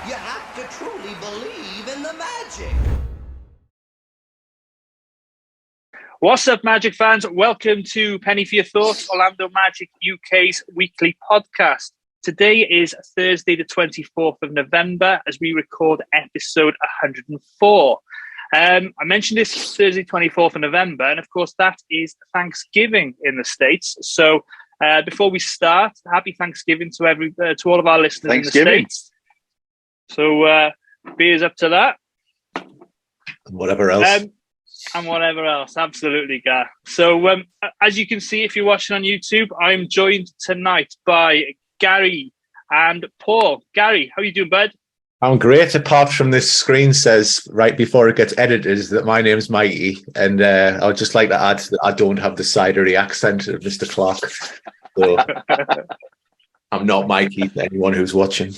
You have to truly believe in the magic. What's up, Magic fans? Welcome to Penny for Your Thoughts, Orlando Magic UK's weekly podcast. Today is Thursday, the 24th of November, as we record episode 104. I mentioned this Thursday, 24th of November, and of course, that is Thanksgiving in the States. So before we start, happy Thanksgiving to all of our listeners in the States. So beers up to that. And whatever else. And whatever else, absolutely, Gar. So, as you can see, if you're watching on YouTube, I'm joined tonight by Gary and Paul. Gary, how are you doing, bud? I'm great, apart from this screen says, right before it gets edited, that my name's Mikey. And I would just like to add that I don't have the cidery accent of Mr. Clark. So I'm not Mikey, to anyone who's watching.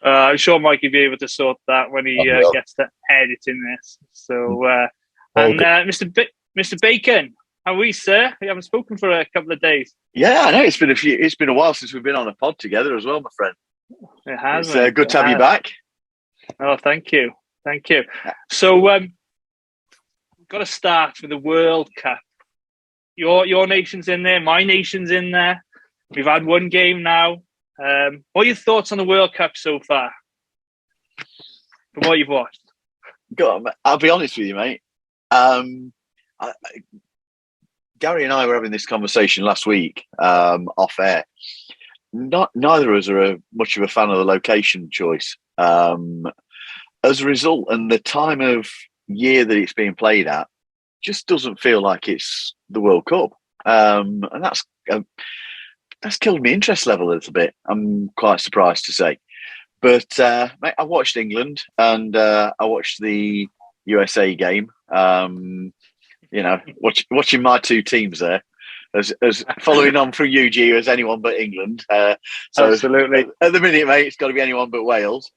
I'm sure Mikey will be able to sort that when he gets to editing this. So, Mr. Bacon, how are we, sir? We haven't spoken for a couple of days. Yeah, I know it's been a while since we've been on a pod together as well, my friend. It has. It's good to have you back. Oh, thank you. So, got to start with the World Cup. Your nation's in there. My nation's in there. We've had one game now. What are your thoughts on the World Cup so far? From what you've watched? I'll be honest with you, mate. Gary and I were having this conversation last week off air. Neither of us are much of a fan of the location choice. As a result, and the time of year that it's being played at just doesn't feel like it's the World Cup. And that's killed my interest level a little bit. I'm quite surprised to say. But mate, I watched England and I watched the USA game. Watching my two teams there, as following on from UG as anyone but England. So absolutely. At the minute, mate, it's got to be anyone but Wales.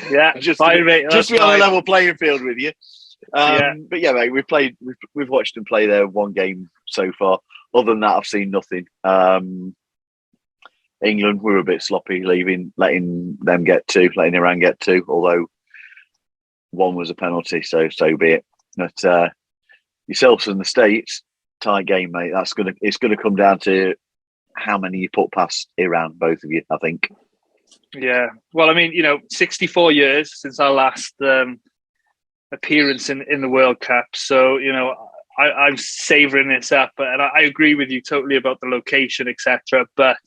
Yeah, just to be on a level playing field with you. But yeah, mate, we've watched them play their one game so far. Other than that, I've seen nothing. England were a bit sloppy, letting Iran get two, although one was a penalty, so be it. But yourselves in the States, tight game, mate. It's gonna come down to how many you put past Iran, both of you, I think. Yeah. Well, I mean, 64 years since our last appearance in the World Cup, so I'm savouring this up, and I agree with you totally about the location, etc. But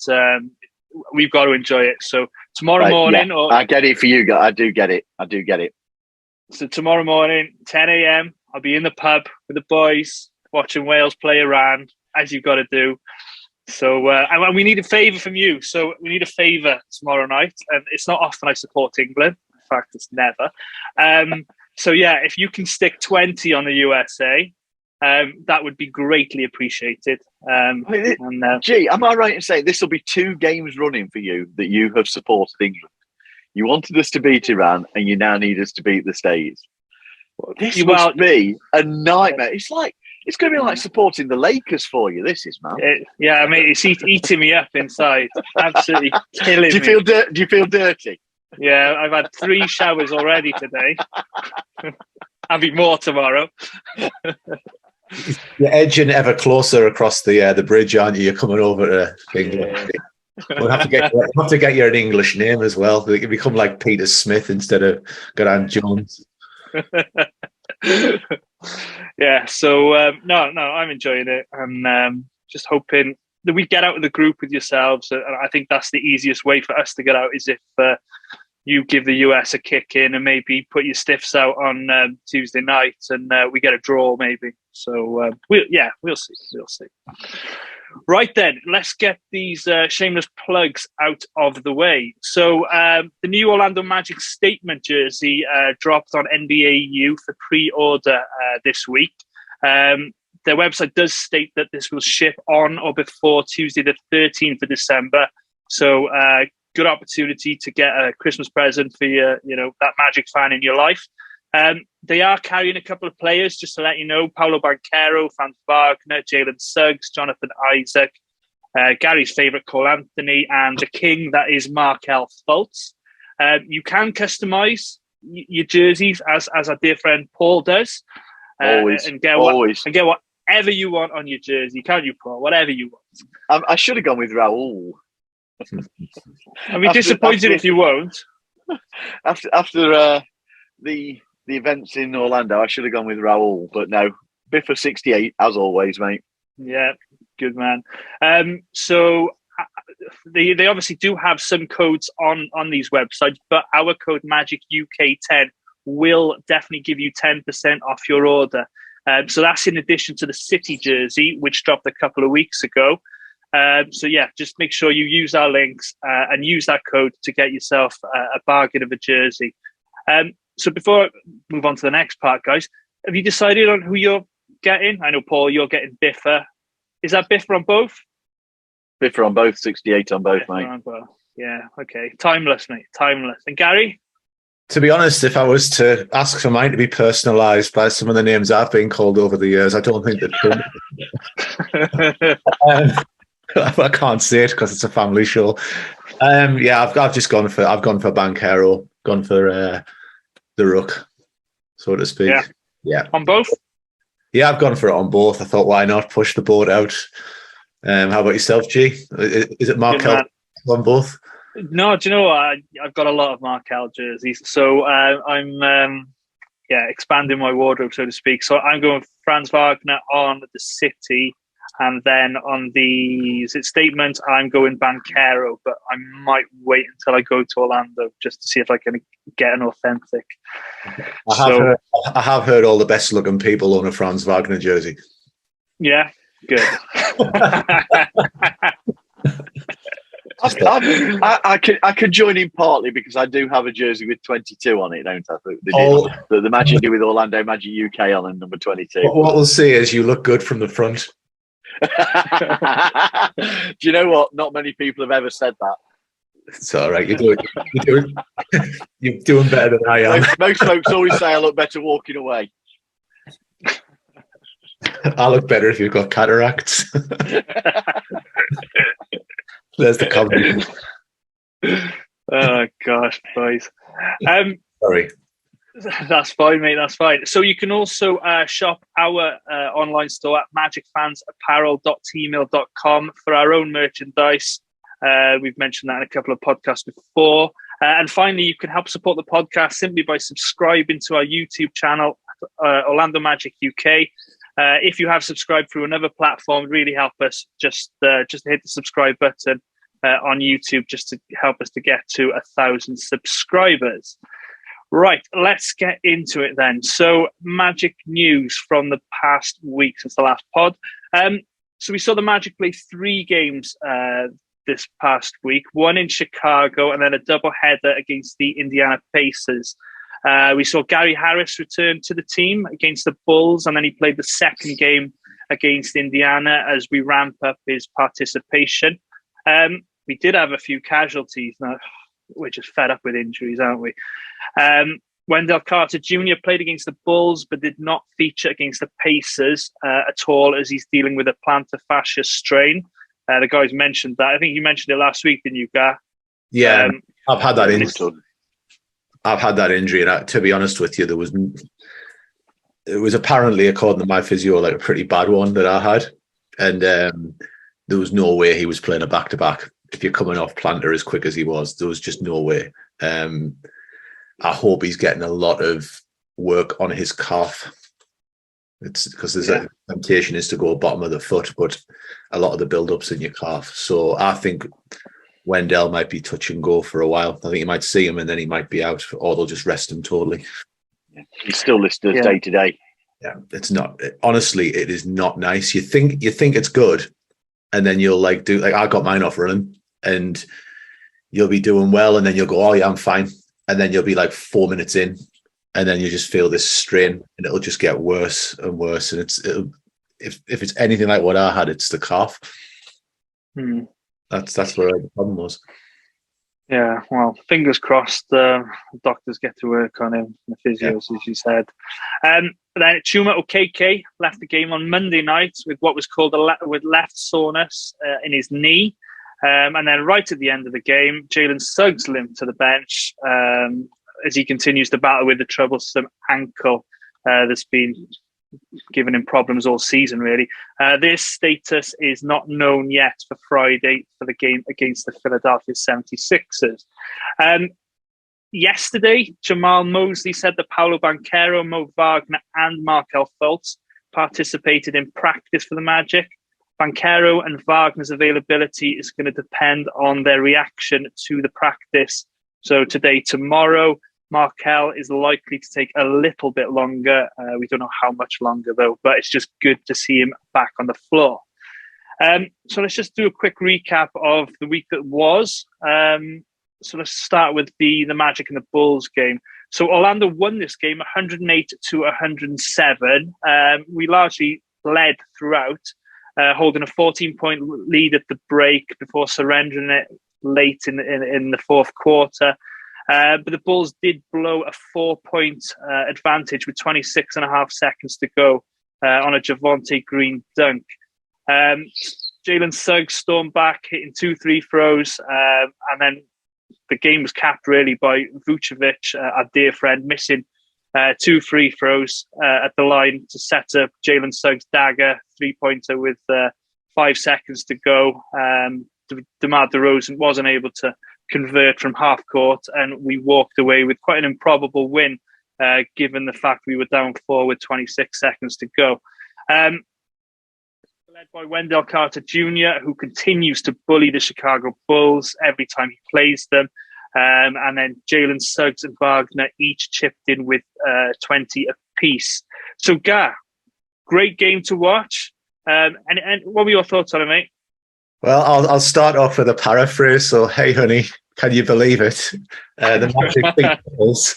we've got to enjoy it. So tomorrow morning, yeah, I get it for you guys. I do get it. So tomorrow morning, 10 a.m., I'll be in the pub with the boys watching Wales play Iran, as you've got to do. So and we need a favour from you. So we need a favour tomorrow night, and it's not often I support England. In fact, it's never. So yeah, if you can stick 20 on the USA. That would be greatly appreciated. Gee, am I right in saying this will be 2 games running for you that you have supported England? You wanted us to beat Iran, and you now need us to beat the States. This must be a nightmare. It's going to be like supporting the Lakers for you. This is, man. I mean, it's eating me up inside. Absolutely killing me. Do you feel dirty? Yeah, I've had 3 showers already today. I'll be more tomorrow. You're edging ever closer across the bridge, aren't you? You're coming over to England. We'll have to get you an English name as well. You can become like Peter Smith instead of Geraint Jones. Yeah. So no, I'm enjoying it. I'm just hoping that we get out of the group with yourselves. And I think that's the easiest way for us to get out is if you give the US a kick in and maybe put your stiffs out on Tuesday night, and we get a draw maybe. So we'll see. Right then, let's get these shameless plugs out of the way. So the new Orlando Magic statement jersey dropped on NBA.eu for pre-order this week. Their website does state that this will ship on or before Tuesday the 13th of December. So good opportunity to get a Christmas present for your, that Magic fan in your life. They are carrying a couple of players, just to let you know: Paolo Banchero, Franz Wagner, Jalen Suggs, Jonathan Isaac, Gary's favourite Cole Anthony, and the king that is Markelle Fultz. You can customise your jerseys as our dear friend Paul does. Always. And get whatever you want on your jersey, can't you, Paul? Whatever you want. I should have gone with Raoul. I'd be disappointed if you won't. After the events in Orlando, I should have gone with Raoul, but no. Biffa 68, as always, mate. Yeah, good man. So they obviously do have some codes on these websites, but our code Magic UK 10 will definitely give you 10% off your order. So that's in addition to the City jersey, which dropped a couple of weeks ago. So yeah, just make sure you use our links and use that code to get yourself a bargain of a jersey. So before I move on to the next part, guys, have you decided on who you're getting? I know, Paul, you're getting Biffa. Is that Biffa on both? Biffa on both, 68 on both, Biffa mate. on both. Yeah, okay. Timeless, mate. Timeless. And Gary? To be honest, if I was to ask for mine to be personalised by some of the names I've been called over the years, I don't think that. I can't say it because it's a family show. I've just gone for Banchero, gone for the Rook, so to speak. Yeah. On both? Yeah, I've gone for it on both. I thought, why not push the boat out? How about yourself, G? Is it Markelle on both? No, do you know what? I've got a lot of Markelle jerseys, so I'm expanding my wardrobe, so to speak. So I'm going Franz Wagner on the City, and then on the statement, I'm going Banchero, but I might wait until I go to Orlando just to see if I can get an authentic. I have heard all the best looking people own a Franz Wagner jersey. Yeah, good. I could join in partly because I do have a jersey with 22 on it, don't I? The Magic do with Orlando Magic UK on and number 22. What we'll see is you look good from the front. Do you know what? Not many people have ever said that. It's all right. You're doing better than I am. Most folks always say I look better walking away. I look better if you've got cataracts. There's the comment. Oh gosh, boys. Sorry. That's fine, mate. That's fine. So you can also shop our online store at magicfansapparel.tmail.com for our own merchandise. We've mentioned that in a couple of podcasts before. And finally, you can help support the podcast simply by subscribing to our YouTube channel, Orlando Magic UK. If you have subscribed through another platform, really help us. Just hit the subscribe button on YouTube just to help us to get to 1,000 subscribers. Right, let's get into it then. So, Magic news from the past week since the last pod. So we saw the Magic play 3 games this past week, one in Chicago and then a doubleheader against the Indiana Pacers. We saw Gary Harris return to the team against the Bulls, and then he played the second game against Indiana as we ramp up his participation. We did have a few casualties. Now, we're just fed up with injuries, aren't we? Wendell Carter Jr. played against the Bulls, but did not feature against the Pacers at all, as he's dealing with a plantar fascia strain. The guys mentioned that. I think you mentioned it last week, didn't you, Gar? Yeah, I've had that injury. I've had that injury, and to be honest with you, it was apparently, according to my physio, like a pretty bad one that I had, and there was no way he was playing a back-to-back. If you're coming off plantar as quick as he was, there was just no way. I hope he's getting a lot of work on his calf. It's because there's a temptation is to go bottom of the foot, but a lot of the build-up's in your calf. So I think Wendell might be touch and go for a while. I think you might see him and then he might be out, or they'll just rest him totally. Yeah. He's still listed as day to day. Yeah, it's not. Honestly, it is not nice. You think it's good, and then you'll I got mine off running, and you'll be doing well, and then you'll go, oh yeah, I'm fine, and then you'll be like 4 minutes in, and then you just feel this strain, and it'll just get worse and worse. And if it's anything like what I had, it's the calf. That's where the problem was. Yeah, well, fingers crossed. Doctors get to work on him, the physios, as you said. But then Chuma Okeke left the game on Monday night with what was called with left soreness in his knee. And then right at the end of the game, Jalen Suggs limped to the bench as he continues to battle with the troublesome ankle that's been giving him problems all season, really. This status is not known yet for Friday for the game against the Philadelphia 76ers. Yesterday, Jamal Mosley said that Paolo Banchero, Mo Wagner and Markelle Fultz participated in practice for the Magic. Banchero and Wagner's availability is going to depend on their reaction to the practice. So today, tomorrow, Markelle is likely to take a little bit longer. We don't know how much longer, though, but it's just good to see him back on the floor. So let's just do a quick recap of the week that was. So let's start with the Magic and the Bulls game. So Orlando won this game 108-107. We largely led throughout, holding a 14-point lead at the break before surrendering it late in the fourth quarter. But the Bulls did blow a 4-point advantage with 26 and a half seconds to go on a Javonte Green dunk. Jalen Suggs stormed back, hitting 2 free throws, and then the game was capped really by Vucevic, our dear friend, missing 2 free throws at the line to set up Jalen Suggs' dagger 3-pointer with 5 seconds to go. DeMar DeRozan wasn't able to convert from half court, and we walked away with quite an improbable win, given the fact we were down 4 with 26 seconds to go. Led by Wendell Carter Jr., who continues to bully the Chicago Bulls every time he plays them. And then Jalen Suggs and Wagner each chipped in with 20 apiece. So, Gar, great game to watch. And what were your thoughts on it, mate? Well, I'll start off with a paraphrase. So, hey, honey, can you believe it? The Magic beat Bulls.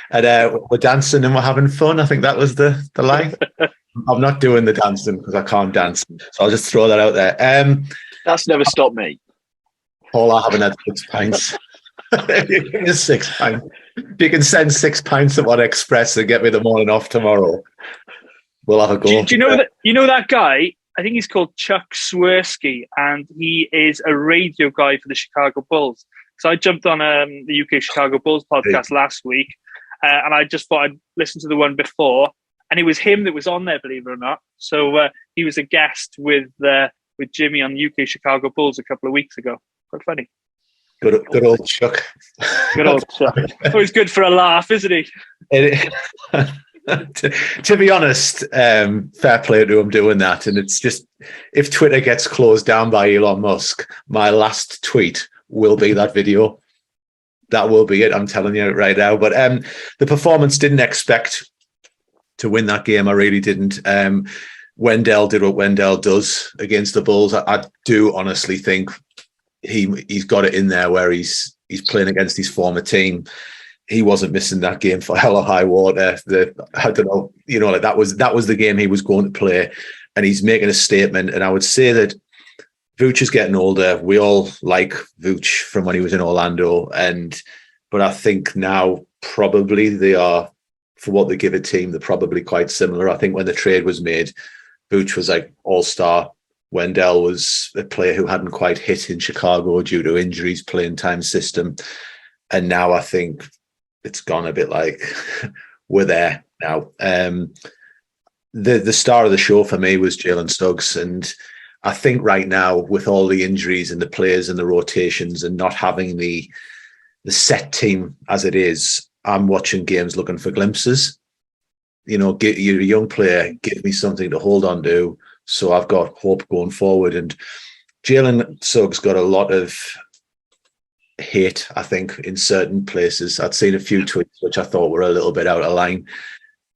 And we're dancing and we're having fun. I think that was the line. I'm not doing the dancing because I can't dance. So I'll just throw that out there. That's never stopped me. Paul, I haven't had 6 pints. Just 6 pints. If you can send 6 pints of one express and get me the morning off tomorrow, we'll have a go. Do you know that guy? I think he's called Chuck Swirsky, and he is a radio guy for the Chicago Bulls. So I jumped on the UK Chicago Bulls podcast last week, and I just thought I'd listen to the one before, and it was him that was on there, believe it or not. So he was a guest with Jimmy on UK Chicago Bulls a couple of weeks ago. Quite funny. Good old Chuck. Good old Chuck. Always good for a laugh, isn't he? To be honest, fair play to him doing that. And it's just, if Twitter gets closed down by Elon Musk, my last tweet will be that video. That will be it. I'm telling you right now. But the performance, didn't expect to win that game. I really didn't. Wendell did what Wendell does against the Bulls. I do honestly think he's got it in there where he's playing against his former team. He wasn't missing that game for hell or high water. I don't know, like that was the game he was going to play, and he's making a statement. And I would say that Vooch is getting older. We all like Vooch from when he was in Orlando, but I think now probably they are, for what they give a team, they're probably quite similar. I think when the trade was made, Vooch was like all-star. Wendell was a player who hadn't quite hit in Chicago due to injuries, playing time system. And now I think it's gone a bit like we're there now. The star of the show for me was Jalen Suggs. And I think right now, with all the injuries and the players and the rotations and not having the set team as it is, I'm watching games looking for glimpses. You're a young player, give me something to hold on to. So I've got hope going forward. And Jalen Suggs got a lot of hate, I think, in certain places. I'd seen a few tweets which I thought were a little bit out of line.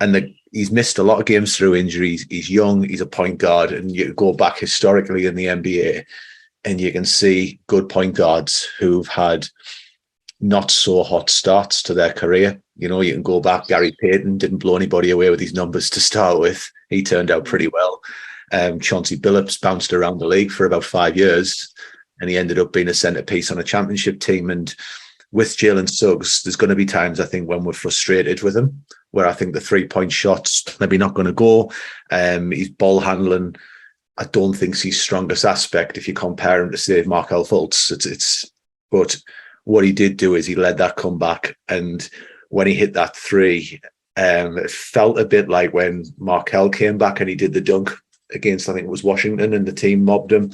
And he's missed a lot of games through injuries. He's young, he's a point guard. And you go back historically in the NBA and you can see good point guards who've had not so hot starts to their career. You can go back. Gary Payton didn't blow anybody away with his numbers to start with. He turned out pretty well. Chauncey Billups bounced around the league for about 5 years and he ended up being a centrepiece on a championship team. And with Jalen Suggs, there's going to be times, I think, when we're frustrated with him, where I think the 3-point shots maybe not going to go. His ball handling, I don't think is his strongest aspect if you compare him to, say, Markelle Fultz. But what he did do is he led that comeback, and when he hit that three, it felt a bit like when Markelle came back and he did the dunk against, I think it was Washington, and the team mobbed him,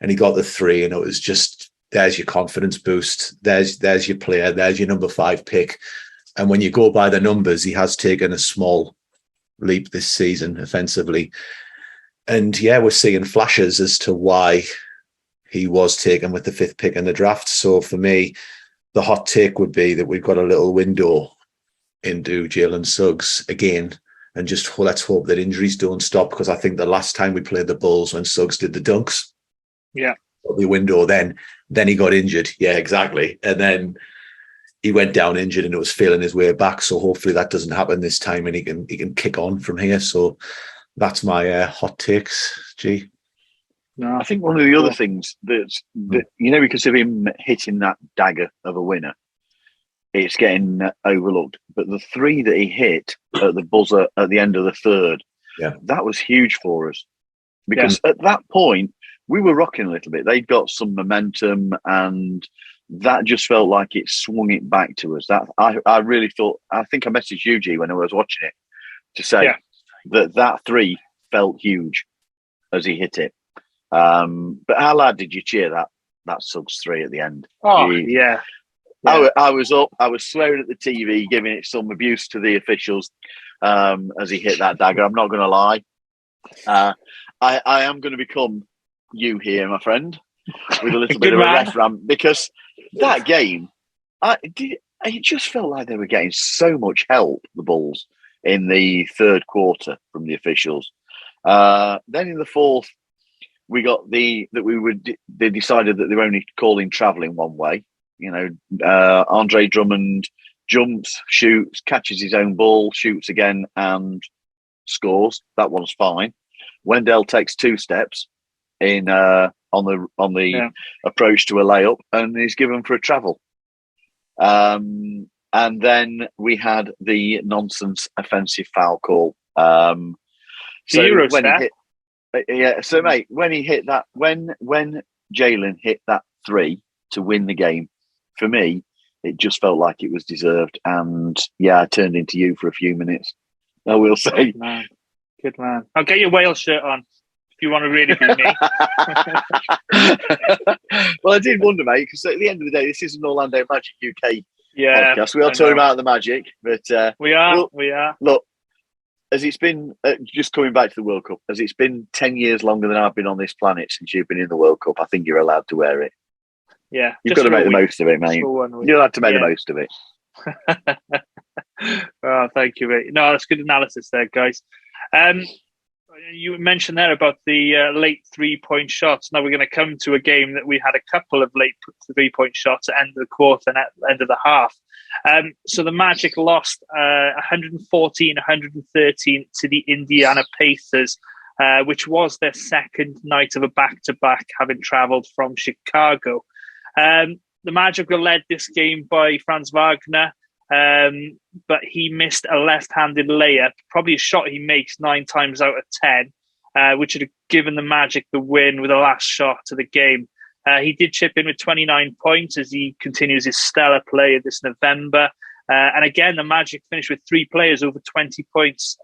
and he got the three, and it was just, there's your confidence boost. There's your player. There's your number 5 pick. And when you go by the numbers, he has taken a small leap this season offensively. And yeah, we're seeing flashes as to why he was taken with the 5th pick in the draft. So for me, the hot take would be that we've got a little window into Jalen Suggs again. And just let's hope that injuries don't stop, because I think the last time we played the Bulls, when Suggs did the dunks, the window, then he got injured. Yeah, exactly. And then he went down injured, and it was feeling his way back. So hopefully that doesn't happen this time, and he can kick on from here. So that's my hot takes, G. No, I think one of the other things that because of him hitting that dagger of a winner, it's getting overlooked. But the 3 that he hit at the buzzer at the end of the 3rd, that was huge for us. Because at that point, we were rocking a little bit. They'd got some momentum, and that just felt like it swung it back to us. That I really thought, I think I messaged you, G, when I was watching it, to say that 3 felt huge as he hit it. But how loud did you cheer that Suggs 3 at the end? Oh, yeah. I was up. I was swearing at the TV, giving it some abuse to the officials as he hit that dagger. I'm not going to lie. I am going to become you here, my friend, with a little bit of a ref ramp, because that game, it just felt like they were getting so much help, the Bulls, in the 3rd quarter from the officials. Then in the 4th, we got they decided that they were only calling travelling one way. Andre Drummond jumps, shoots, catches his own ball, shoots again, and scores. That one's fine. Wendell takes 2 steps in on the approach to a layup, and he's given for a travel. And then we had the nonsense offensive foul call. So mate, when he hit that, when Jalen hit that 3 to win the game, for me, it just felt like it was deserved. And I turned into you for a few minutes, I will say. Good man. I'll get your whale shirt on if you want to really be me. Well, I did wonder, mate, because at the end of the day, this is an Orlando Magic UK podcast. We are talking about the Magic, but we are. Look, as it's been, just coming back to the World Cup, as it's been 10 years longer than I've been on this planet since you've been in the World Cup, I think you're allowed to wear it. Yeah. You've got to make the most of it, mate. You're allowed to make the most of it. Oh, thank you, mate. No, that's good analysis there, guys. You mentioned there about the late 3-point shots. Now we're going to come to a game that we had a couple of late 3-point shots at the end of the quarter and at the end of the half. So the Magic lost 114-113 to the Indiana Pacers, which was their second night of a back-to-back, having travelled from Chicago. The Magic were led this game by Franz Wagner, but he missed a left-handed layup, probably a shot he makes 9 times out of 10, which would have given the Magic the win with the last shot of the game. He did chip in with 29 points as he continues his stellar play this November. And again, the Magic finished with 3 players over 20 points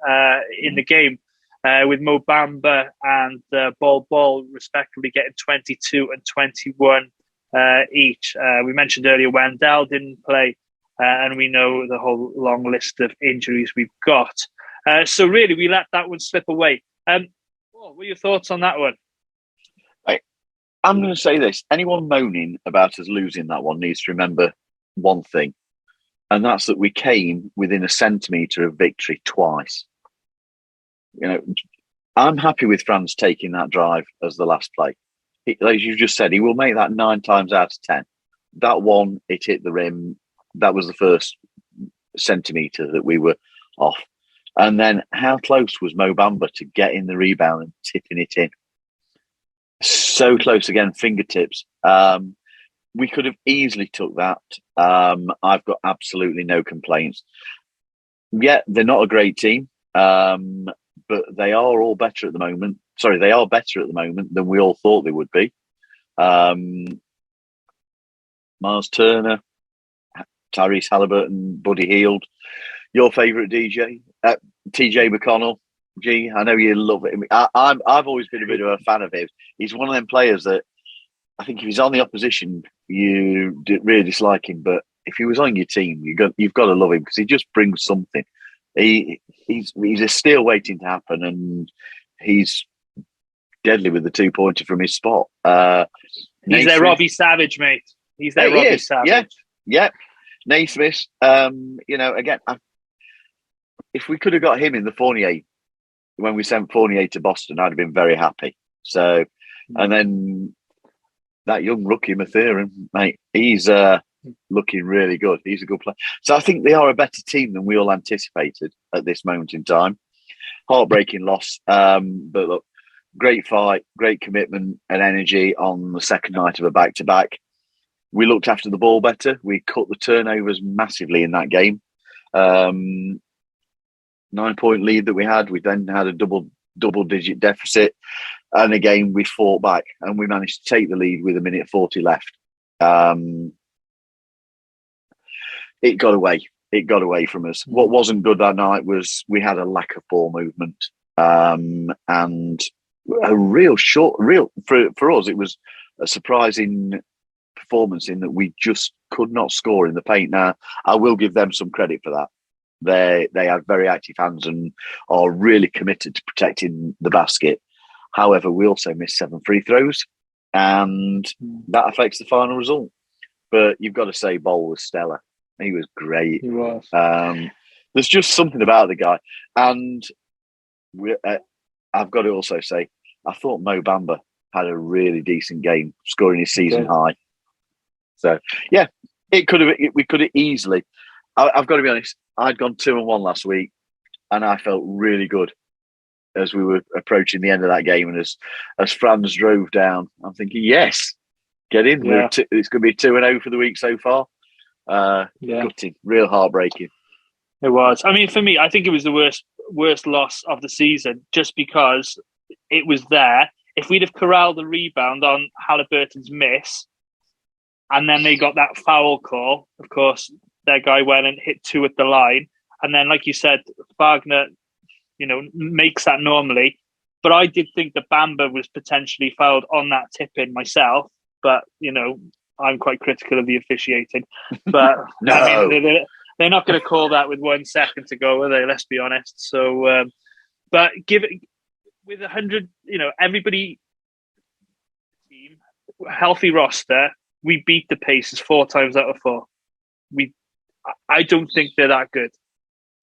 in the game, with Mo Bamba and Bol respectively getting 22 and 21 each. We mentioned earlier Wendell didn't play, and we know the whole long list of injuries we've got. So really, we let that one slip away. What were your thoughts on that one? I'm going to say this. Anyone moaning about us losing that one needs to remember one thing, and that's that we came within a centimetre of victory twice. I'm happy with Franz taking that drive as the last play. As you just said, he will make that 9 times out of 10. That one, it hit the rim. That was the first centimetre that we were off. And then how close was Mo Bamba to getting the rebound and tipping it in? So close again, fingertips. We could have easily took that. I've got absolutely no complaints. Yeah, they're not a great team, but they are all better at the moment. Sorry, they are better at the moment than we all thought they would be. Miles Turner, Tyrese Halliburton, Buddy Hield, your favourite DJ, TJ McConnell. Gee, I know you love it. I've always been a bit of a fan of his. He's one of them players that I think if he's on the opposition, you really dislike him. But if he was on your team, you've got to love him because he just brings something. He's a steal waiting to happen, and he's deadly with the 2-pointer from his spot. He's their Robbie Savage, mate. He's their Robbie Savage. Yeah. Naismith, again, if we could have got him in the Fournier, when we sent Fournier to Boston, I'd have been very happy. So, and then that young rookie, Mathurin, mate, he's looking really good. He's a good player. So I think they are a better team than we all anticipated at this moment in time. Heartbreaking loss. But look, great fight, great commitment and energy on the second night of a back-to-back. We looked after the ball better. We cut the turnovers massively in that game. 9-point lead that we had. We then had a double-digit deficit. And again, we fought back and we managed to take the lead with 1:40 left. It got away. It got away from us. What wasn't good that night was we had a lack of ball movement. And a real for us, it was a surprising performance in that we just could not score in the paint. Now, I will give them some credit for that. They have very active hands and are really committed to protecting the basket. However, we also missed 7 free throws, and that affects the final result. But you've got to say, Bol was stellar. He was great. He was. There's just something about the guy. And I've got to also say, I thought Mo Bamba had a really decent game, scoring his season high. So, yeah, we could have easily. I've got to be honest, I'd gone 2-1 last week, and I felt really good as we were approaching the end of that game. And as Franz drove down, I'm thinking, yes, get in. Yeah. It's going to be 2-0 for the week so far. Gutting, real heartbreaking. It was. I mean, for me, I think it was the worst loss of the season, just because it was there. If we'd have corralled the rebound on Halliburton's miss, and then they got that foul call, of course, their guy went and hit 2 at the line. And then, like you said, Wagner, makes that normally. But I did think that Bamba was potentially fouled on that tip-in myself. But, I'm quite critical of the officiating. But, no. I mean, they're not going to call that with 1 second to go, are they? Let's be honest. So, but give it with 100, everybody, team, healthy roster, we beat the Pacers 4 times out of 4. I don't think they're that good.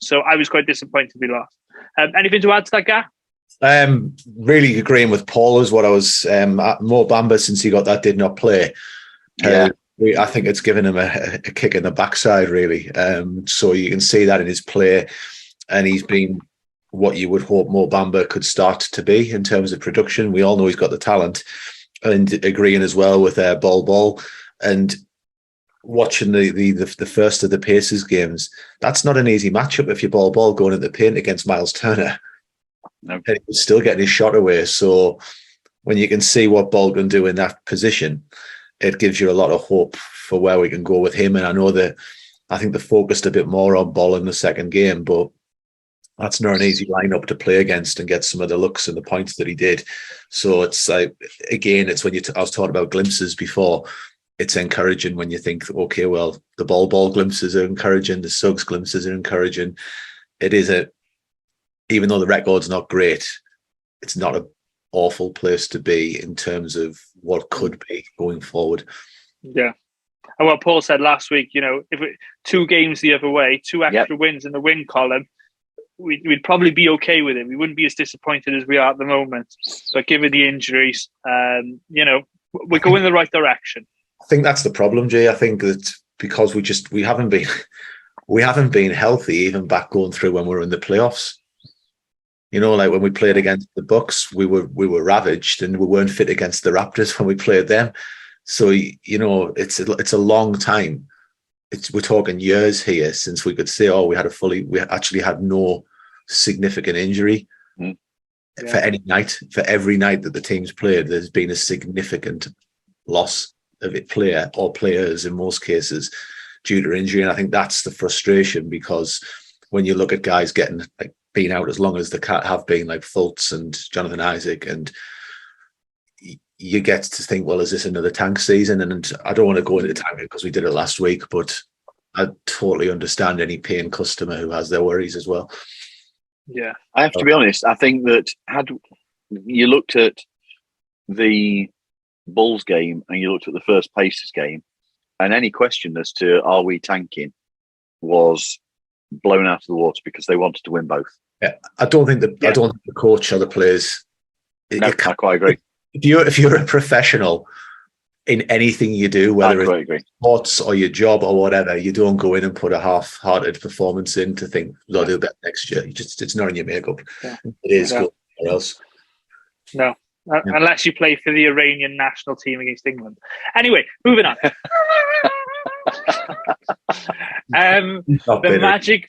So I was quite disappointed we lost. Anything to add to that, Gar? Really agreeing with Paul is what I was. Mo Bamba, since he got that, did not play. I think it's given him a kick in the backside, really. So you can see that in his play, and he's been what you would hope Mo Bamba could start to be in terms of production. We all know he's got the talent, and agreeing as well with Bol and watching the first of the Pacers games. That's not an easy matchup if you're Bol going in the paint against Miles Turner. No. And he was still getting his shot away. So when you can see what Bol can do in that position, it gives you a lot of hope for where we can go with him. And I think they focused a bit more on Bol in the second game, but that's not an easy lineup to play against and get some of the looks and the points that he did. So it's like, again, it's when I was talking about glimpses before. It's encouraging when you think, okay, well, the Bol glimpses are encouraging, the Suggs glimpses are encouraging. It is even though the record's not great, it's not an awful place to be in terms of what could be going forward. Yeah. And what Paul said last week, if 2 games the other way, 2 extra wins in the win column, we'd probably be okay with it. We wouldn't be as disappointed as we are at the moment. But given the injuries, we're going in the right direction. I think that's the problem, Jay. I think that because we haven't been healthy even back going through when we were in the playoffs. You know, like when we played against the Bucks, we were ravaged, and we weren't fit against the Raptors when we played them. So you know, it's a long time. We're talking years here since we could say, we actually had no significant injury. For any night, for every night that the team's played, there's been a significant loss of it, player or players in most cases, due to injury. And I think that's the frustration, because when you look at guys getting like being out as long as the cat have been, like Fultz and Jonathan Isaac, and you get to think, well, is this another tank season? And I don't want to go into tanking because we did it last week, but I totally understand any paying customer who has their worries as well. Yeah, I have to be honest. I think that had you looked at the Bulls game and you looked at the first Pacers game, and any question as to are we tanking was blown out of the water because they wanted to win both. Yeah, I don't think the coach or the players. No, I quite agree. If you're a professional in anything you do, whether it's sports or your job or whatever, you don't go in and put a half-hearted performance in to think they'll do better next year. It's not in your makeup. Yeah. It is good or else. No, unless you play for the Iranian national team against England. Anyway, moving on. The Magic.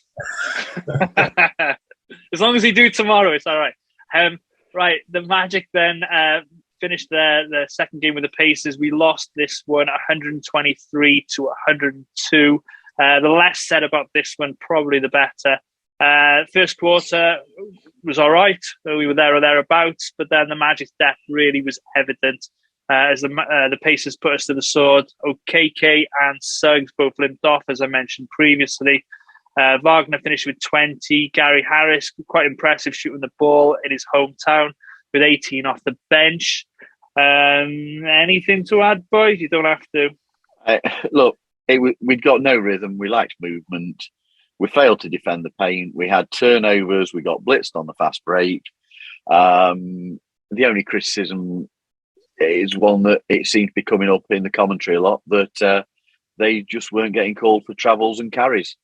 As long as you do tomorrow, it's all right. Right, the Magic then finished the second game with the Pacers. We lost this one 123 to 102. The less said about this one, probably the better. First quarter was all right. We were there or thereabouts, but then the Magic's depth really was evident as the Pacers put us to the sword. Okeke and Suggs both limped off, as I mentioned previously. Wagner finished with 20. Gary Harris, quite impressive shooting the ball in his hometown with 18 off the bench. Anything to add, boys? You don't have to. Look, we'd got no rhythm. We lacked movement. We failed to defend the paint. We had turnovers. We got blitzed on the fast break. The only criticism is one that it seemed to be coming up in the commentary a lot, that they just weren't getting called for travels and carries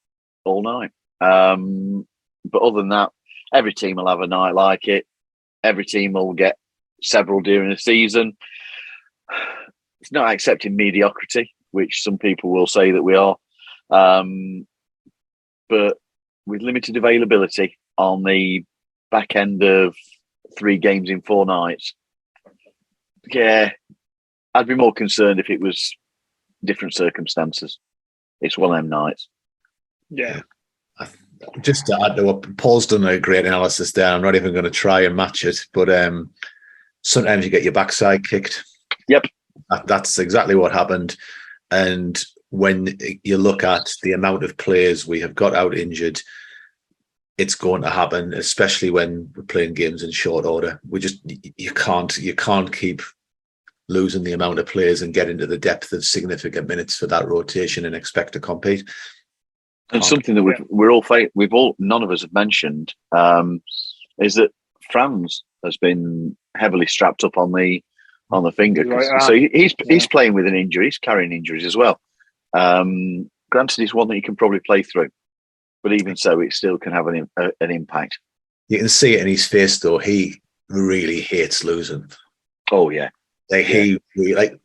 all night. But other than that, every team will have a night like it. Every team will get several during the season. It's not accepting mediocrity, which some people will say that we are. But with limited availability on the back end of 3 games in 4 nights, I'd be more concerned if it was different circumstances. It's one of them nights. Yeah. Just to add to what Paul's done, a great analysis there. I'm not even going to try and match it, but sometimes you get your backside kicked. Yep. That's exactly what happened. And when you look at the amount of players we have got out injured, it's going to happen, especially when we're playing games in short order. You can't keep losing the amount of players and get into the depth of significant minutes for that rotation and expect to compete. And something that none of us have mentioned is that Franz has been heavily strapped up on the finger. So he's playing with an injury. He's carrying injuries as well. Granted, it's one that you can probably play through, but even so, it still can have an impact. You can see it in his face, though. He really hates losing. Oh yeah. I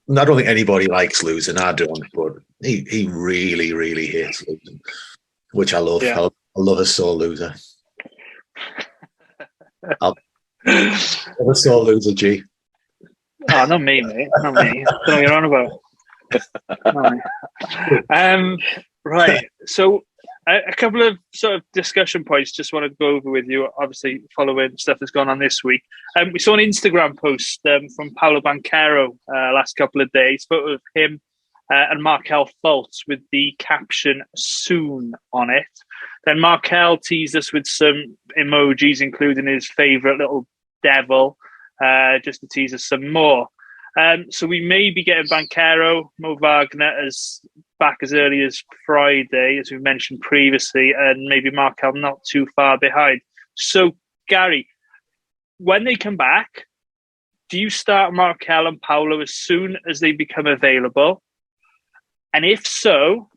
don't think anybody likes losing. I don't, but he really, really hates losing, which I love. Yeah. I love a sore loser. I'm a sore loser, G. Oh, not me, mate. Not me. I don't know what you're on about. Right. So a couple of sort of discussion points just want to go over with you, obviously following stuff that's gone on this week. We saw an Instagram post from Paolo Banchero last couple of days, photo of him and Markelle Fultz with the caption "soon" on it. Then Markelle teased us with some emojis, including his favourite little devil, just to tease us some more. So we may be getting Banchero, Mo Wagner back as early as Friday, as we mentioned previously, and maybe Markelle not too far behind. So, Gary, when they come back, do you start Markelle and Paolo as soon as they become available? And if so,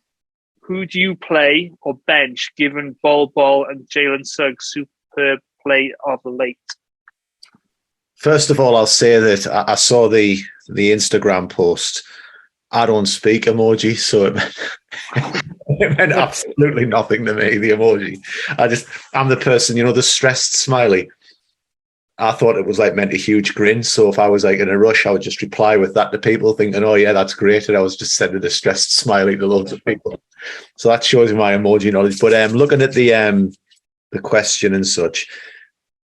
who do you play or bench, given Bol and Jalen Suggs' superb play of late? First of all, I'll say that I saw the Instagram post. I don't speak emoji, so it meant absolutely nothing to me, the emoji. I'm the person, the stressed smiley. I thought it was like meant a huge grin. So if I was like in a rush, I would just reply with that to people thinking, oh yeah, that's great. And I was just sending a stressed smiley to loads of people. So that shows you my emoji knowledge. But looking at the question and such,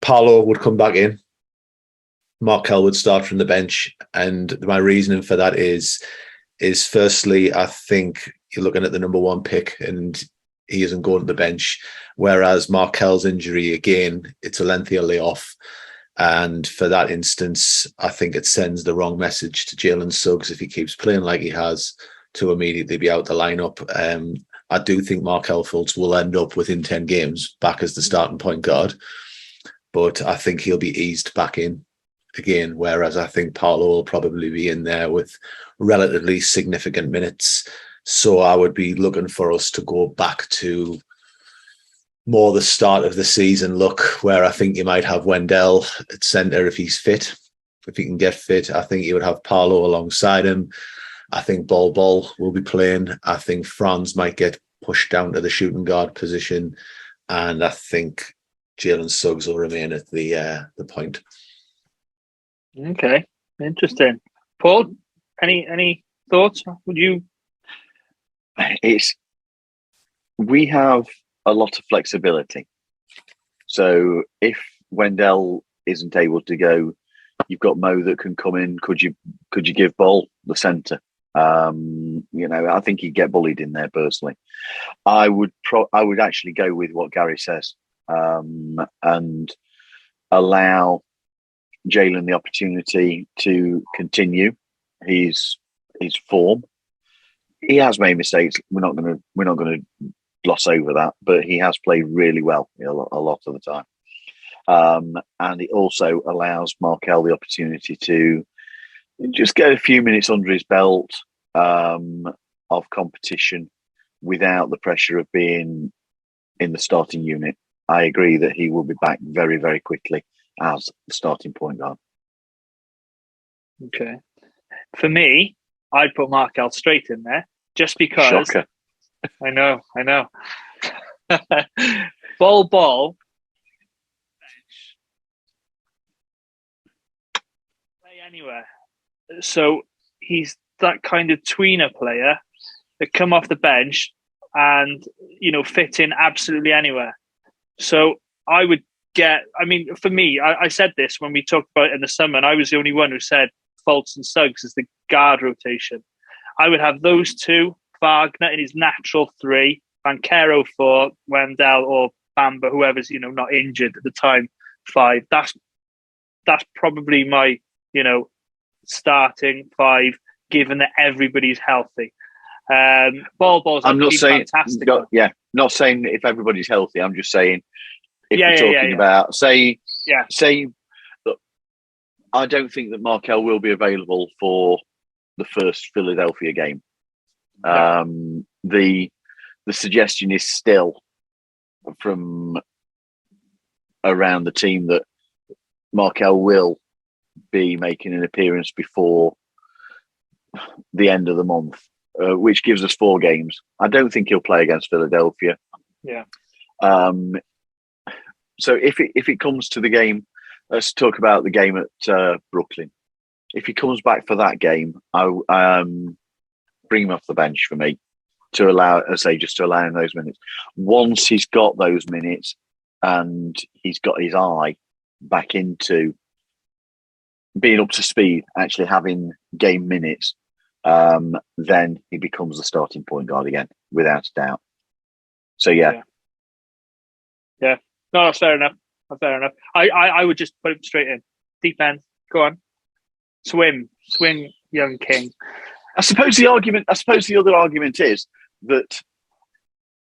Paolo would come back in. Markelle would start from the bench. And my reasoning for that is firstly, I think you're looking at the number one pick and he isn't going to the bench. Whereas Markelle's injury, again, it's a lengthier layoff. And for that instance, I think it sends the wrong message to Jalen Suggs if he keeps playing like he has to immediately be out the lineup. I do think Markelle Fultz will end up within 10 games back as the starting point guard. But I think he'll be eased back in again, whereas I think Paolo will probably be in there with relatively significant minutes. So I would be looking for us to go back to more the start of the season look, where I think you might have Wendell at centre if he's fit. If he can get fit, I think you would have Paolo alongside him. I think Bol will be playing. I think Franz might get pushed down to the shooting guard position. And I think Jalen Suggs will remain at the point. Okay, interesting. Paul, any thoughts? We have a lot of flexibility. So if Wendell isn't able to go, you've got Mo that can come in. Could you give Bol the centre? I think he'd get bullied in there personally. I would actually go with what Gary says and allow Jalen the opportunity to continue his form. He has made mistakes. We're not going to gloss over that, but he has played really well a lot of the time. And it also allows Markelle the opportunity to just get a few minutes under his belt of competition without the pressure of being in the starting unit. I agree that he will be back very, very quickly as the starting point guard. Okay. For me, I'd put Markelle straight in there just because. Shocker. I know. Bol, play anywhere. So he's that kind of tweener player that come off the bench and fit in absolutely anywhere. So I would for me, I said this when we talked about it in the summer, and I was the only one who said Fultz and Suggs is the guard rotation. I would have those two, Wagner in his natural 3, Banchero for Wendell or Bamba, whoever's not injured at the time, 5. That's probably my starting 5, given that everybody's healthy. Bol's I'm not saying fantastic. Not saying if everybody's healthy. I'm just saying if you're talking about say. Look, I don't think that Markelle will be available for the first Philadelphia game. The suggestion is still from around the team that Markelle will be making an appearance before the end of the month, which gives us 4 games. I don't think he'll play against Philadelphia. Yeah. So if it comes to the game, let's talk about the game at Brooklyn. If he comes back for that game, I bring him off the bench for me to allow, just to allow him those minutes. Once he's got those minutes and he's got his eye back into being up to speed, actually having game minutes, then he becomes the starting point guard again, without a doubt. So yeah. No, that's fair enough. I would just put him straight in. Deep end. Go on. Swim, young king. I suppose the other argument is that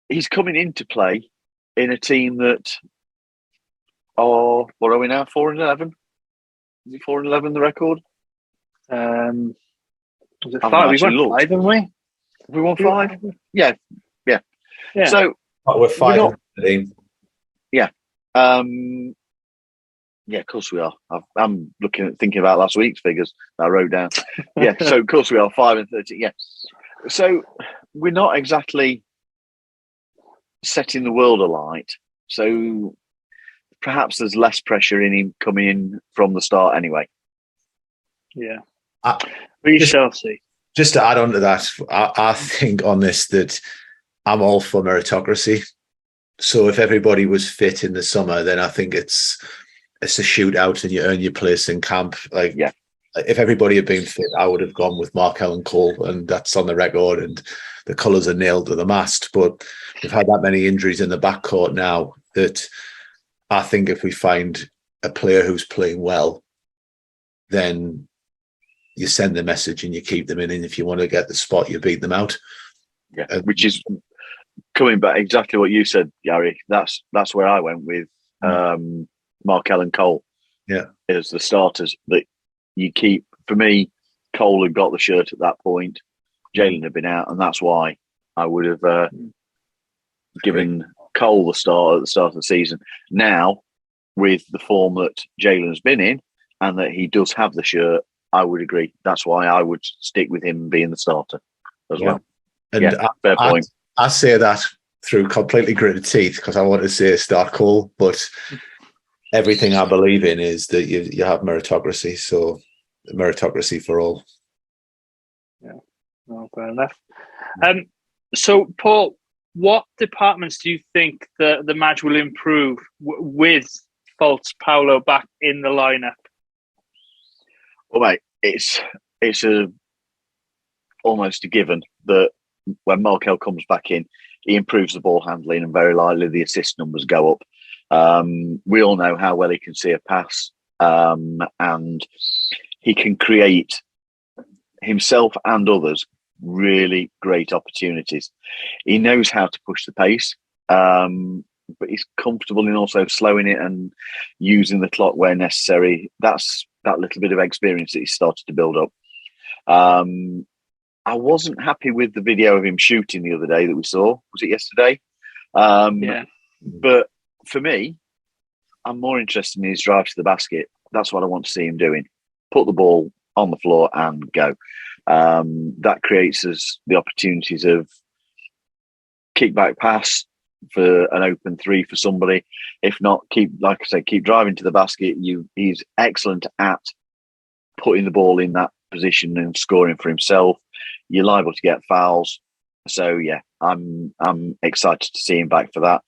he's coming into play in a team that what are we now? 4-11? Is it 4-11 the record? Was it 5? We won 5, haven't we? We won 5? Yeah. Yeah. So we're 5. Yeah. Yeah, of course we are. I'm thinking about last week's figures that I wrote down. Yeah, so of course we are 5 and 13. Yeah, so we're not exactly setting the world alight. So perhaps there's less pressure in him coming in from the start anyway. Yeah, I, we shall see. Just to add on to that, I think on this that I'm all for meritocracy. So if everybody was fit in the summer, then I think it's a shootout and you earn your place in camp. Like, yeah, if everybody had been fit, I would have gone with Markelle and Cole, and that's on the record, and the colours are nailed to the mast. But we've had that many injuries in the backcourt now that I think if we find a player who's playing well, then you send the message and you keep them in. And if you want to get the spot, you beat them out. Yeah, which is coming back exactly what you said, Gary. That's where I went with Markelle and Cole. Yeah, as the starters that you keep. For me, Cole had got the shirt at that point. Jalen had been out, and that's why I would have given Cole the start at the start of the season. Now, with the form that Jalen's been in, and that he does have the shirt, I would agree. That's why I would stick with him being the starter as well. And fair point. I say that through completely gritted teeth because I want to say start Cole, but everything I believe in is that you have meritocracy. So meritocracy for all. Yeah, well, fair enough. So, Paul, what departments do you think the match will improve with Fultz, Paolo back in the lineup? Well, mate, it's almost a given that when Markelle comes back in, he improves the ball handling, and very likely the assist numbers go up. We all know how well he can see a pass, and he can create himself and others really great opportunities. He knows how to push the pace, but he's comfortable in also slowing it and using the clock where necessary. That's that little bit of experience that he's started to build up. I wasn't happy with the video of him shooting the other day that we saw. Was it yesterday? Yeah. But for me, I'm more interested in his drive to the basket. That's what I want to see him doing. Put the ball on the floor and go. That creates us the opportunities of kickback pass for an open three for somebody. If not, keep driving to the basket. He's excellent at putting the ball in that position and scoring for himself. You're liable to get fouls. So yeah, I'm excited to see him back for that.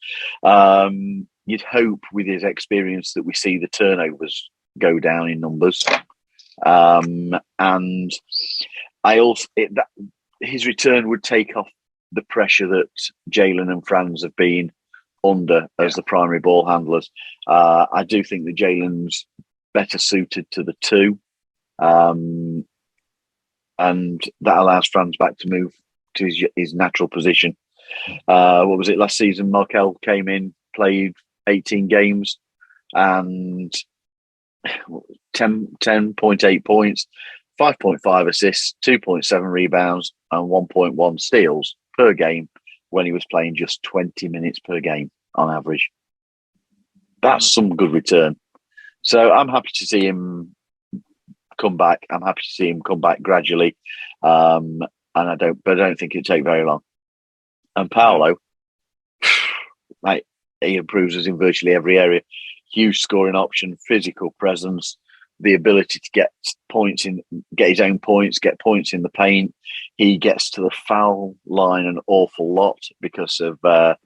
You'd hope with his experience that we see the turnovers go down in numbers. And I also his return would take off the pressure that Jalen and Franz have been under as the primary ball handlers. I do think that Jalen's better suited to the two. And that allows Franz back to move to his natural position. What was it last season? Markelle came in, played 18 games and 10.8 points, 5.5 assists, 2.7 rebounds and 1.1 steals per game when he was playing just 20 minutes per game on average. That's some good return. So I'm happy to see him come back. I'm happy to see him come back gradually. And I don't think it'll take very long. And Paolo, mate, he improves us in virtually every area. Huge scoring option, physical presence, the ability to get his own points, get points in the paint. He gets to the foul line an awful lot because of the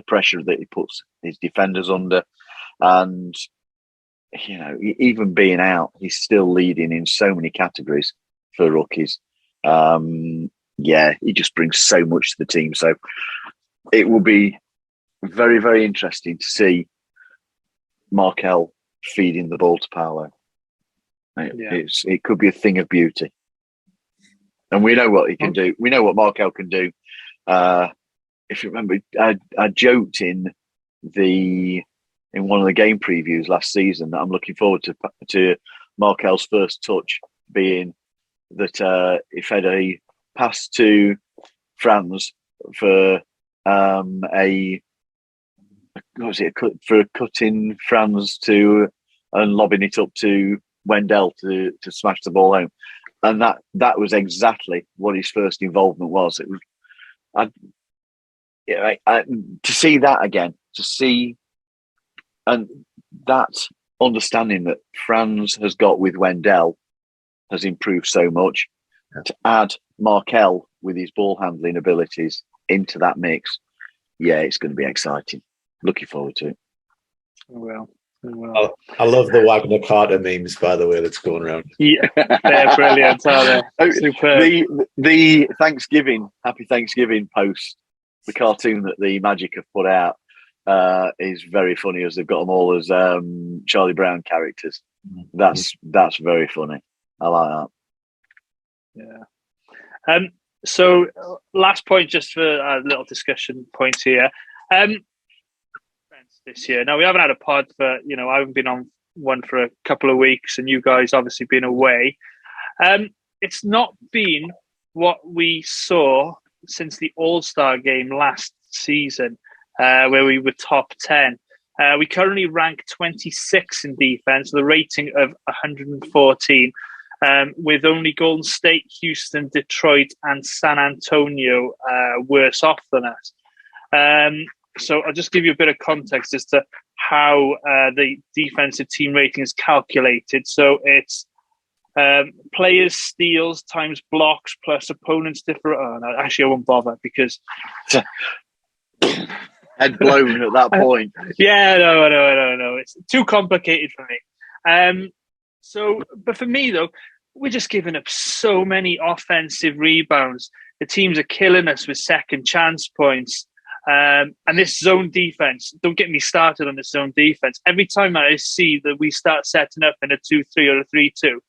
pressure that he puts his defenders under. And, you know, even being out, he's still leading in so many categories for rookies. He just brings so much to the team. So it will be very, very interesting to see Markelle feeding the ball to Paolo. It could be a thing of beauty. And we know what he can do. We know what Markelle can do. If you remember, I joked in one of the game previews last season that I'm looking forward to Markelle's first touch being that if had a pass to Franz for a cut in Franz to and lobbing it up to Wendell to smash the ball home. And that was exactly what his first involvement was. It was, to see that again, and that understanding that Franz has got with Wendell has improved so much. Yeah. To add Markelle with his ball handling abilities into that mix, it's going to be exciting. Looking forward to it. Well. I love the Wagner Carter memes, by the way, that's going around. Yeah, they're brilliant, aren't they? Superb. The Thanksgiving, Happy Thanksgiving post, the cartoon that the Magic have put out, is very funny, as they've got them all as Charlie Brown characters. That's very funny. I like that. Yeah. So last point, just for a little discussion point here. This year. Now, we haven't had a pod for, I haven't been on one for a couple of weeks, and you guys obviously been away. It's not been what we saw since the All-Star game last season, where we were top 10. We currently rank 26 in defense, with a rating of 114, with only Golden State, Houston, Detroit, and San Antonio worse off than us. So I'll just give you a bit of context as to how the defensive team rating is calculated. So it's players' steals times blocks plus opponents' different. Oh, no, actually, I won't bother because head blown at that point. Yeah, no. It's too complicated for me. But for me though, we're just giving up so many offensive rebounds. The teams are killing us with second chance points. And this zone defense, don't get me started on this zone defense. Every time I see that we start setting up in a 2-3 or a 3-2,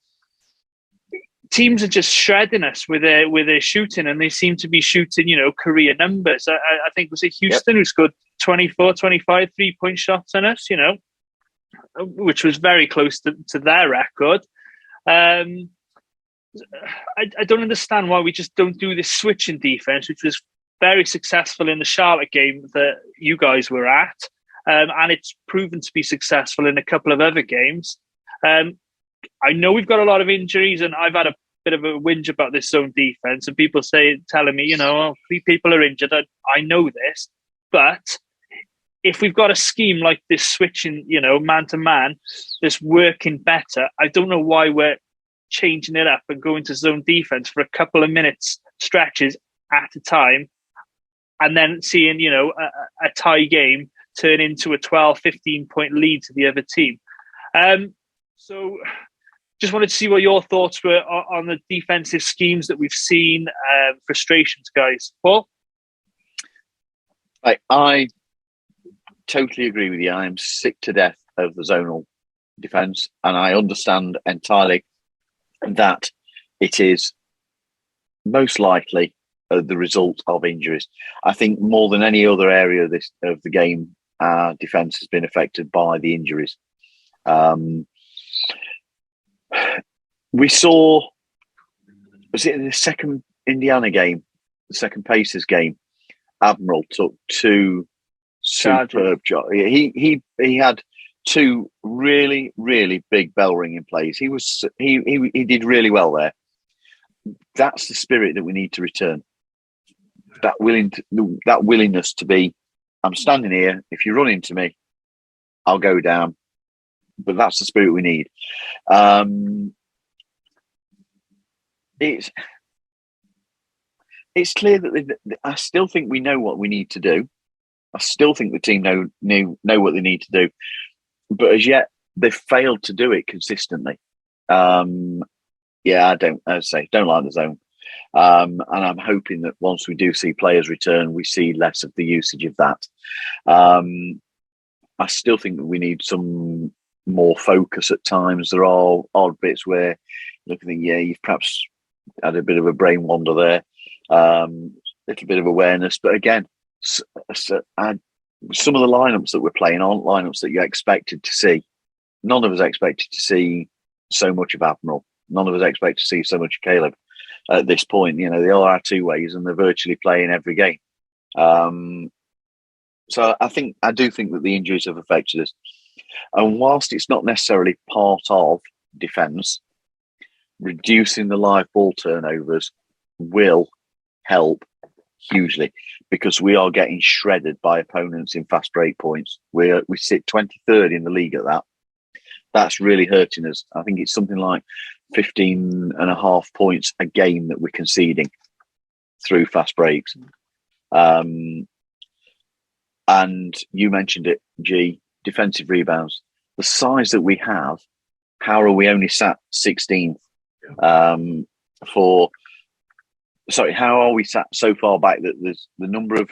teams are just shredding us with their shooting, and they seem to be shooting, career numbers. I think was it Houston who scored 24, 25 3-point shots on us, which was very close to their record. I don't understand why we just don't do this switching defense, which was very successful in the Charlotte game that you guys were at. And it's proven to be successful in a couple of other games. I know we've got a lot of injuries, and I've had a bit of a whinge about this zone defense, and people telling me, 3 people are injured. I know this, but if we've got a scheme like this switching, man to man, this working better, I don't know why we're changing it up and going to zone defense for a couple of minutes stretches at a time, and then seeing, a tie game turn into a 12, 15-point lead to the other team. So just wanted to see what your thoughts were on the defensive schemes that we've seen. Frustrations, guys. Paul? I totally agree with you. I am sick to death of the zonal defence, and I understand entirely that it is most likely the result of injuries. I think more than any other area of the game, defence has been affected by the injuries. We saw, was it in the second Indiana game, the second Pacers game, Admiral took 2 superb shots. He had 2 really, really big bell ringing plays. He did really well there. That's the spirit that we need to return. That willingness to be, I'm standing here. If you run into me, I'll go down. But that's the spirit we need. It's clear that I still think we know what we need to do. I still think the team know what they need to do, but as yet they've failed to do it consistently. I don't like the zone, and I'm hoping that once we do see players return, we see less of the usage of that. I still think that we need some more focus at times. There are odd bits where looking, you've perhaps had a bit of a brain wander there, little bit of awareness, but again, some of the lineups that we're playing aren't lineups that you expected to see. None of us expected to see so much of Admiral. None of us expect to see so much of Caleb at this point. They all are 2 ways, and they're virtually playing every game. So I do think that the injuries have affected us. And whilst it's not necessarily part of defence, reducing the live ball turnovers will help hugely, because we are getting shredded by opponents in fast break points. We sit 23rd in the league at that. That's really hurting us. I think it's something like 15.5 points a game that we're conceding through fast breaks. And you mentioned it, G, defensive rebounds. The size that we have, how are we only sat 16th? How are we sat so far back that there's the number of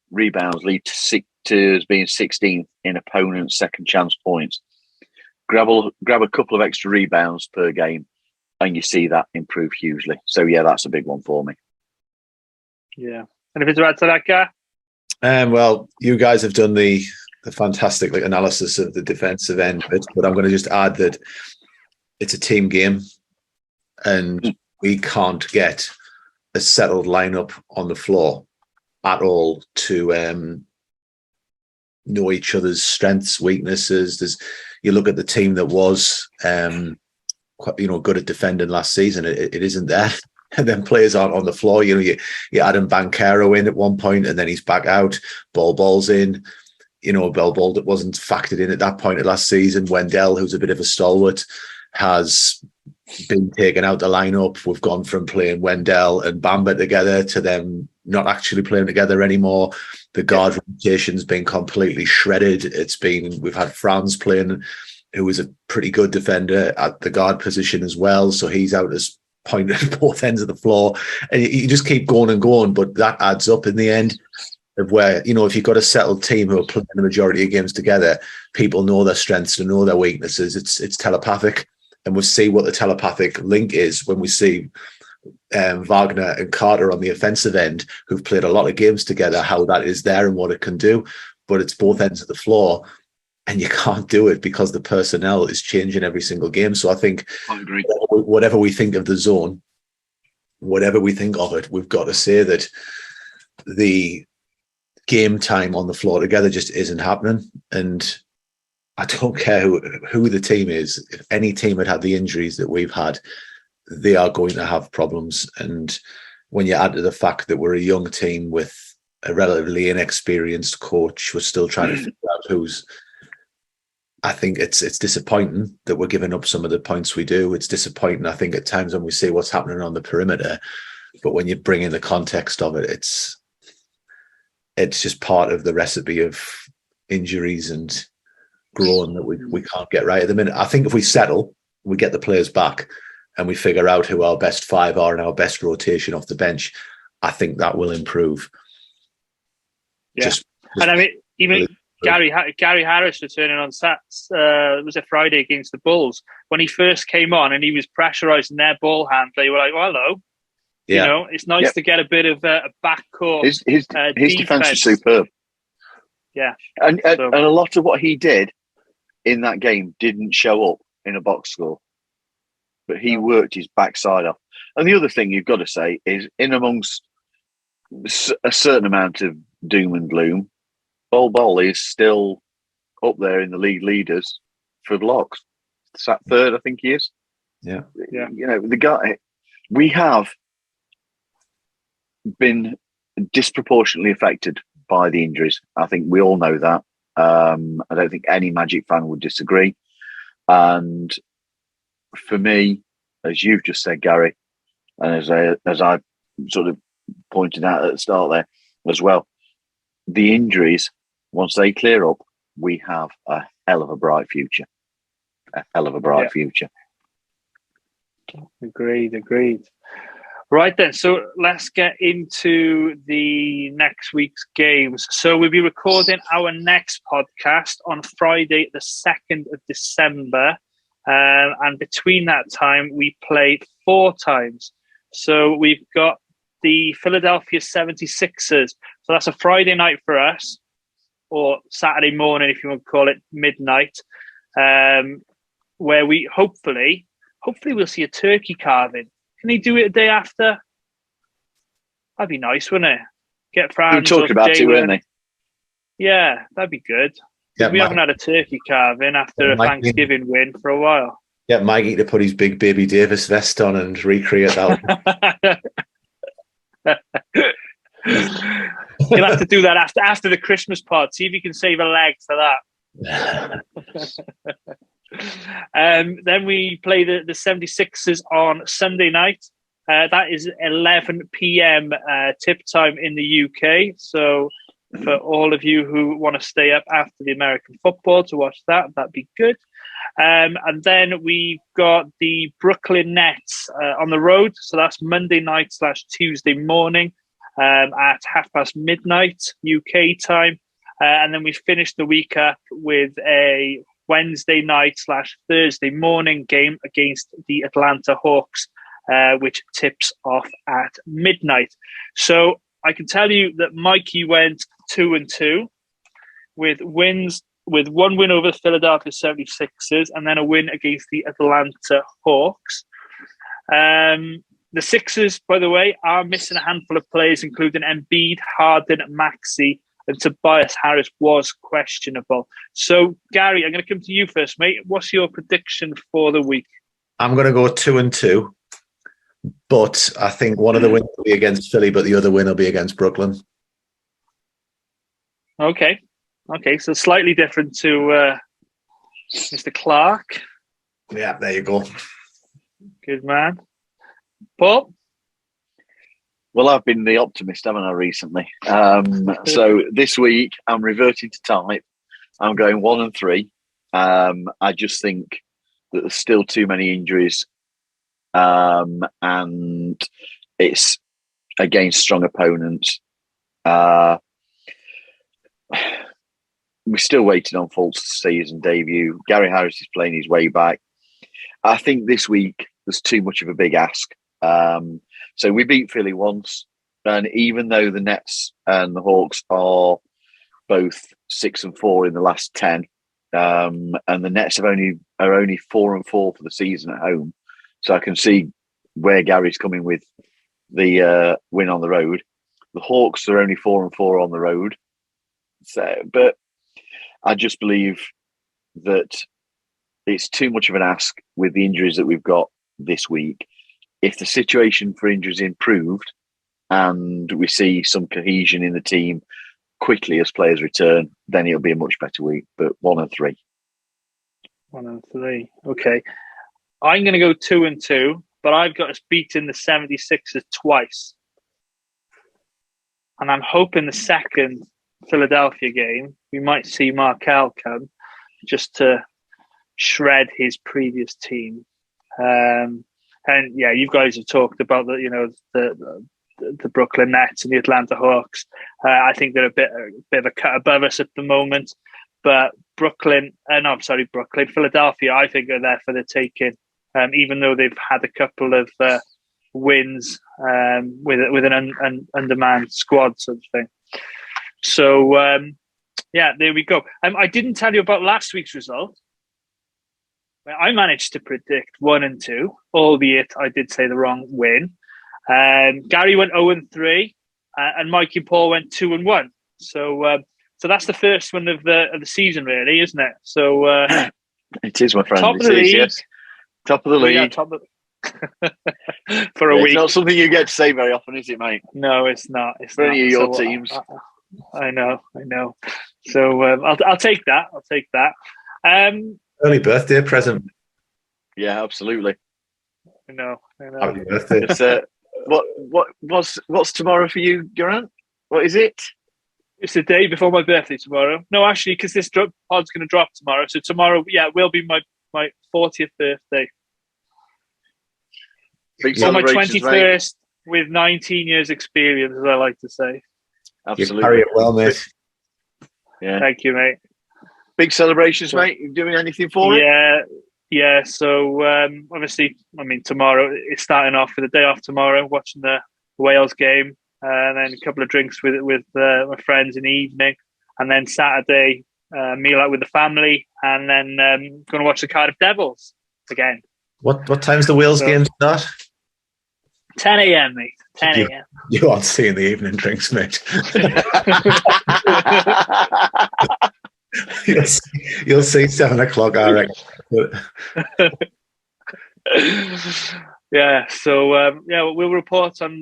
rebounds lead to us being 16th in opponents' second chance points? Grab a couple of extra rebounds per game, and you see that improve hugely. So yeah, that's a big one for me. Yeah, and if it's right to that guy. Well, you guys have done the fantastic analysis of the defensive end of it, but I'm going to just add that it's a team game, and we can't get a settled lineup on the floor at all to know each other's strengths, weaknesses. You look at the team that was good at defending last season, it isn't there. And then players aren't on the floor. You add Banchero in at one point, and then he's back out. Ball's in. Ball that wasn't factored in at that point of last season. Wendell, who's a bit of a stalwart, has been taken out the lineup. We've gone from playing Wendell and Bamba together to them not actually playing together anymore. The guard rotation's been completely shredded. We've had Franz playing, who is a pretty good defender at the guard position as well. So he's out as point at both ends of the floor. And you just keep going and going, but that adds up in the end of where, if you've got a settled team who are playing the majority of games together, people know their strengths and know their weaknesses. It's telepathic. And we'll see what the telepathic link is when we see Wagner and Carter on the offensive end, who've played a lot of games together, how that is there and what it can do. But it's both ends of the floor, and you can't do it because the personnel is changing every single game. So I think I agree. Whatever we think of the zone, whatever we think of it, we've got to say that the game time on the floor together just isn't happening. And I don't care who the team is. If any team had the injuries that we've had, they are going to have problems. And when you add to the fact that we're a young team with a relatively inexperienced coach, we're still trying to figure out who's. I think it's disappointing that we're giving up some of the points we do. It's disappointing, I think, at times when we see what's happening on the perimeter. But when you bring in the context of it, it's just part of the recipe of injuries and growing that we can't get right at the minute. I think if we settle, we get the players back and we figure out who our best five are and our best rotation off the bench, I think that will improve. Yeah. And I mean, even Gary Harris returning on Sats, it was a Friday against the Bulls. When he first came on and he was pressurising their ball handler, you were like, well, hello. Yeah. It's nice to get a bit of a backcourt. His defence was superb. Yeah. And a lot of what he did in that game didn't show up in a box score. But he worked his backside off. And the other thing you've got to say is, in amongst a certain amount of doom and gloom, Bol is still up there in the league leaders for blocks. Sat third, I think he is. Yeah. The guy, we have been disproportionately affected by the injuries. I think we all know that. I don't think any Magic fan would disagree. And for me, as you've just said, Gary, and as I sort of pointed out at the start there as well, the injuries, once they clear up, we have a hell of a bright future. A hell of a bright future. Agreed. Right then, so let's get into the next week's games. So we'll be recording our next podcast on Friday, the 2nd of December. And between that time, we play 4 times. So we've got the Philadelphia 76ers. So that's a Friday night for us, or Saturday morning, if you want to call it midnight, where we hopefully we'll see a turkey carving. Can he do it a day after? That'd be nice, wouldn't it? Get Franz. We were talking about it, weren't they? Yeah, that'd be good. We haven't had a turkey carving after a Thanksgiving win for a while. Get Mikey to put his big Baby Davis vest on and recreate that. You'll have to do that after the Christmas pod. See if you can save a leg for that. Then we play the 76ers on Sunday night. That is 11 p.m. Tip time in the UK. So for all of you who want to stay up after the American football to watch that, that'd be good. And then we've got the Brooklyn Nets on the road. So that's Monday night / Tuesday morning at midnight UK time. And then we finish the week up with a Wednesday night / Thursday morning game against the Atlanta Hawks, which tips off at midnight. So I can tell you that Mikey went 2-2 with one win over the Philadelphia 76ers and then a win against the Atlanta Hawks. The Sixers, by the way, are missing a handful of players, including Embiid, Harden, Maxey, and Tobias Harris was questionable. So, Gary, I'm going to come to you first, mate. What's your prediction for the week? I'm going to go 2-2, but I think one of the wins will be against Philly, but the other win will be against Brooklyn. Okay, so slightly different to Mr. Clark. Yeah, there you go. Good man. Paul? Well, I've been the optimist, haven't I, recently? So this week, I'm reverting to type. I'm going 1-3. I just think that there's still too many injuries, and it's against strong opponents. We're still waiting on Fultz season debut. Gary Harris is playing his way back. I think this week there's too much of a big ask. So we beat Philly once, and even though the Nets and the Hawks are both 6-4 in the last 10, and the Nets are only 4-4 for the season at home, so I can see where Gary's coming with the win on the road. The Hawks are only 4-4 on the road, so but I just believe that it's too much of an ask with the injuries that we've got this week. If the situation for injuries improved and we see some cohesion in the team quickly as players return, then it'll be a much better week. But 1-3. 1-3. Okay. I'm going to go 2-2, but I've got us beating the 76ers twice. And I'm hoping the second Philadelphia game, we might see Markelle come just to shred his previous team. And yeah, you guys have talked about the Brooklyn Nets and the Atlanta Hawks. I think they're a bit of a cut above us at the moment. But Philadelphia, I think are there for the taking. Even though they've had a couple of wins with an undermanned squad sort of thing. So yeah, there we go. I didn't tell you about last week's result. I managed to predict 1-2, albeit I did say the wrong win. Gary went 0-3, and Mikey and Paul went 2-1. So that's the first one of the season, really, isn't it? So it is, my friend. Top of the league. Yes. Top of the league. Yeah, for a week. It's not something you get to say very often, is it, mate? No, it's not. It's for not. Any of your teams. I know. So I'll take that. Early birthday present. Yeah, absolutely. I know. Happy birthday. It's, what's tomorrow for you, Geraint? What is it? It's the day before my birthday tomorrow. No, actually, because this pod's going to drop tomorrow. So tomorrow, yeah, will be my 40th birthday. Big or my celebrations, 21st with 19 years experience, as I like to say. Absolutely. You carry it well, mate. Yeah. Thank you, mate. Big celebrations, mate. You doing anything for it? Yeah. So obviously, tomorrow it's starting off with a day off tomorrow, watching the Wales game, and then a couple of drinks with my friends in the evening, and then Saturday meal out with the family, and then going to watch the Cardiff Devils again. What time's the Wales game start? 10 a.m, mate. 10 a.m. You aren't seeing the evening drinks, mate. You'll see 7 o'clock, I reckon. Yeah, so we'll report on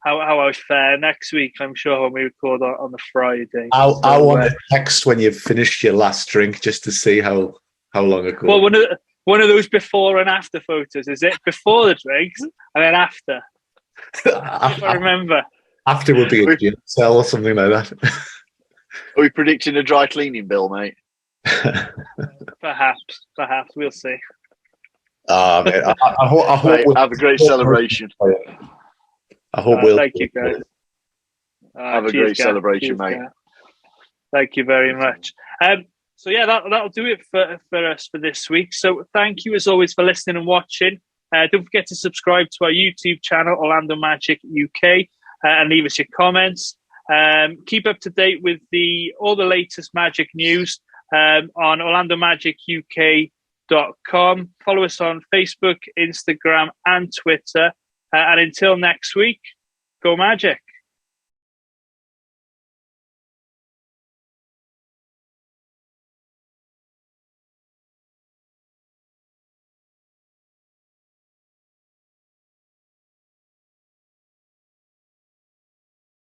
how I fare next week, I'm sure, when we record on the Friday. I want to text when you've finished your last drink just to see how long ago. Well, one of those before and after photos, is it? Before the drinks and then after? If I remember. After would be a gin cell or something like that. Are we predicting a dry cleaning bill, mate? Perhaps. We'll see. Mate, I hope mate, have a great celebration. I hope we'll. Thank you, guys. Have a great celebration, mate. Thank you very much. So yeah, that'll do it for us for this week. So thank you as always for listening and watching. Don't forget to subscribe to our YouTube channel, Orlando Magic UK, and leave us your comments. Keep up to date with all the latest Magic news on OrlandoMagicUK.com. Follow us on Facebook, Instagram, and Twitter. And until next week, go Magic.